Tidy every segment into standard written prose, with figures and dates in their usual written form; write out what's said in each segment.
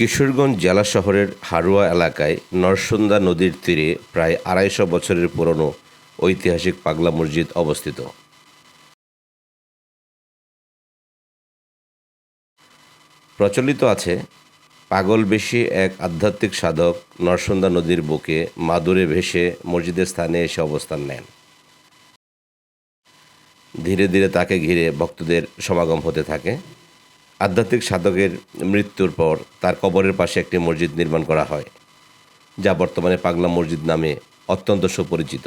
কিশোরগঞ্জ জেলা শহরের হারোয়া এলাকায় নরসুন্দা নদীর তীরে প্রায় ২৫০ বছরের পুরনো ঐতিহাসিক পাগলা মসজিদ অবস্থিত। প্রচলিত আছে, পাগল বেশি এক আধ্যাত্মিক সাধক নরসুন্দা নদীর বুকে মাদুরে ভেসে মসজিদের স্থানে এসে অবস্থান নেন। ধীরে ধীরে তাকে ঘিরে ভক্তদের সমাগম হতে থাকে। আধ্যাত্মিক সাধকের মৃত্যুর পর তার কবরের পাশে একটি মসজিদ নির্মাণ করা হয়, যা বর্তমানে পাগলা মসজিদ নামে অত্যন্ত সুপরিচিত।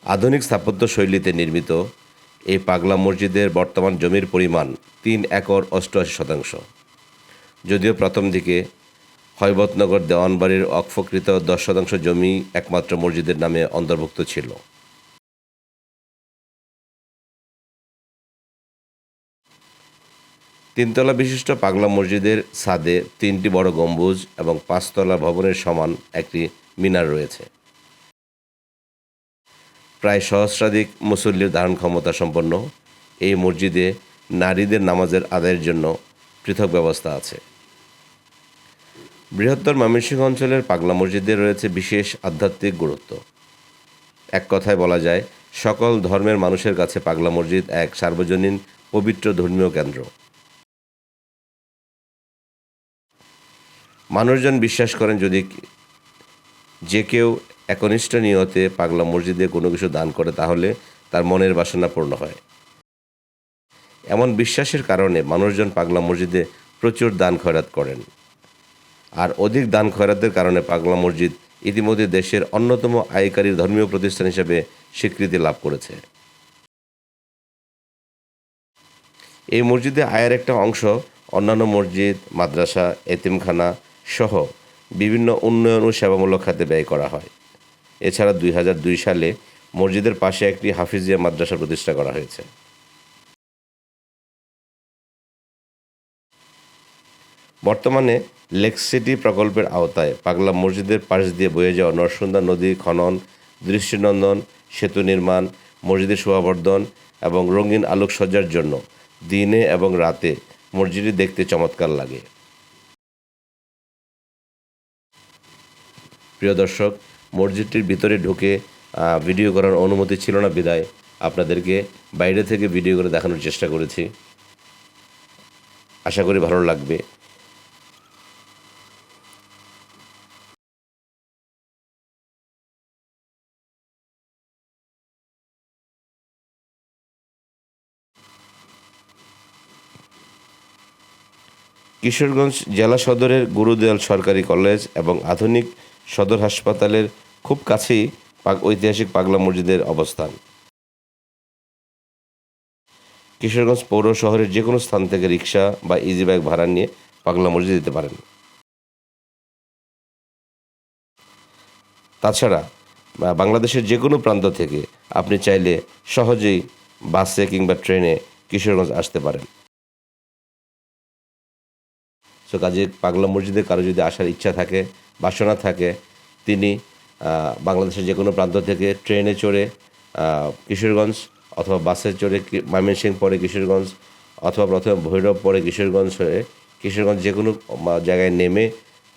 আধুনিক স্থাপত্য শৈলীতে নির্মিত এই পাগলা মসজিদের বর্তমান জমির পরিমাণ ৩ একর ৮৮ শতাংশ। যদিও প্রথম দিকে হৈবতনগর দেওয়ানবাড়ির অক্ষকৃত ১০ শতাংশ জমি একমাত্র মসজিদের নামে অন্তর্ভুক্ত ছিল। তিনতলা বিশিষ্ট পাগলা মসজিদের ছাদে ৩টি বড় গম্বুজ এবং ৫তলা ভবনের সমান একটি মিনার রয়েছে। প্রায় সহস্রাধিক মুসল্লির ধারণ ক্ষমতা সম্পন্ন এই মসজিদে নারীদের নামাজের আদায়ের জন্য পৃথক ব্যবস্থা আছে। বৃহত্তর ময়মনসিংহ অঞ্চলের পাগলা মসজিদে রয়েছে বিশেষ আধ্যাত্মিক গুরুত্ব। এক কথায় বলা যায়, সকল ধর্মের মানুষের কাছে পাগলা মসজিদ এক সার্বজনীন পবিত্র ধর্মীয় কেন্দ্র। মানুষজন বিশ্বাস করেন, যদি যে কেউ একনিষ্ঠ নিয়তে পাগলা মসজিদে কোনো কিছু দান করে, তাহলে তার মনের বাসনা পূর্ণ হয়। এমন বিশ্বাসের কারণে মানুষজন পাগলা মসজিদে প্রচুর দান খয়রাত করেন। আর অধিক দান খয়রাতের কারণে পাগলা মসজিদ ইতিমধ্যে দেশের অন্যতম আয়কারী ধর্মীয় প্রতিষ্ঠান হিসেবে স্বীকৃতি লাভ করেছে। এই মসজিদে আয়ের একটা অংশ অন্যান্য মসজিদ, মাদ্রাসা, এতিমখানা সহ বিভিন্ন উন্নয়ন ও সেবামূলক খাতে ব্যয় করা হয়। এছাড়া ২০০২ সালে মসজিদের পাশে একটি হাফিজিয়া মাদ্রাসা প্রতিষ্ঠা করা হয়েছে। বর্তমানে লেক সিটি প্রকল্পের আওতায় পাগলা মসজিদের পাশ দিয়ে বয়ে যাওয়া নরসুন্দা নদী খনন, দৃষ্টিনন্দন সেতু নির্মাণ, মসজিদের শোভাবর্ধন এবং রঙিন আলোকসজ্জার জন্য দিনে এবং রাতে মসজিদটি দেখতে চমৎকার লাগে। প্রিয় দর্শক, মসজিদটির ভিতরে ঢুকে ভিডিও করার অনুমতি ছিল না বিধায় আপনাদেরকে বাইরে থেকে ভিডিও করে দেখানোর চেষ্টা করেছি। আশা করি ভালো লাগবে। কিশোরগঞ্জ জেলা সদরের গুরুদয়াল সরকারি কলেজ এবং আধুনিক সদর হাসপাতালের খুব কাছেই ঐতিহাসিক পাগলা মসজিদের অবস্থান। কিশোরগঞ্জ পৌর শহরের যে কোনো স্থান থেকে রিক্সা বা ইজি বাইক ভাড়া নিয়ে পাগলা মসজিদ যেতে পারেন। তাছাড়া বাংলাদেশের যে কোনো প্রান্ত থেকে আপনি চাইলে সহজেই বাসে কিংবা ট্রেনে কিশোরগঞ্জ আসতে পারেন। সো কাজে পাগলা মসজিদে কারো যদি আসার ইচ্ছা থাকে, বাসনা থাকে, তিনি বাংলাদেশের যে কোনো প্রান্ত থেকে ট্রেনে চড়ে কিশোরগঞ্জ অথবা বাসে চড়ে ময়মনসিংহ পরে কিশোরগঞ্জ অথবা প্রথমে ভৈরব পরে কিশোরগঞ্জ হয়ে কিশোরগঞ্জ যে কোনো জায়গায় নেমে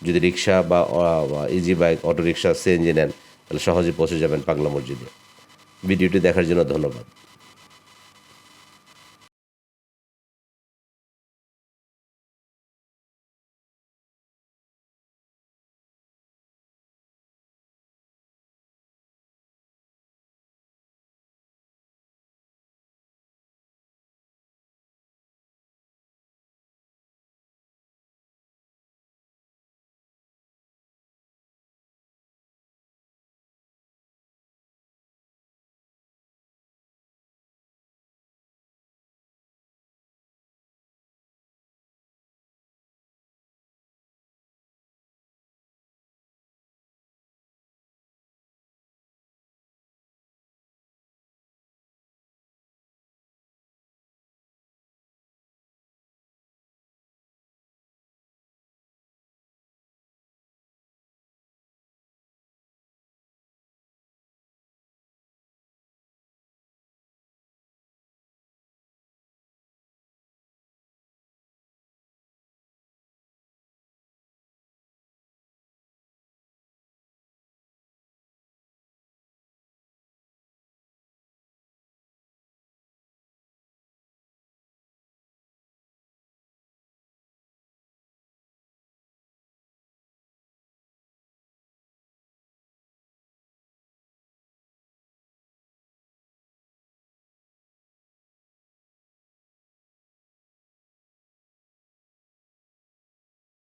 যদি রিক্সা বা ইজি বাইক, অটোরিক্সা, সিএনজি নেন, তাহলে সহজে পৌঁছে যাবেন পাগলা মসজিদে। ভিডিওটি দেখার জন্য ধন্যবাদ।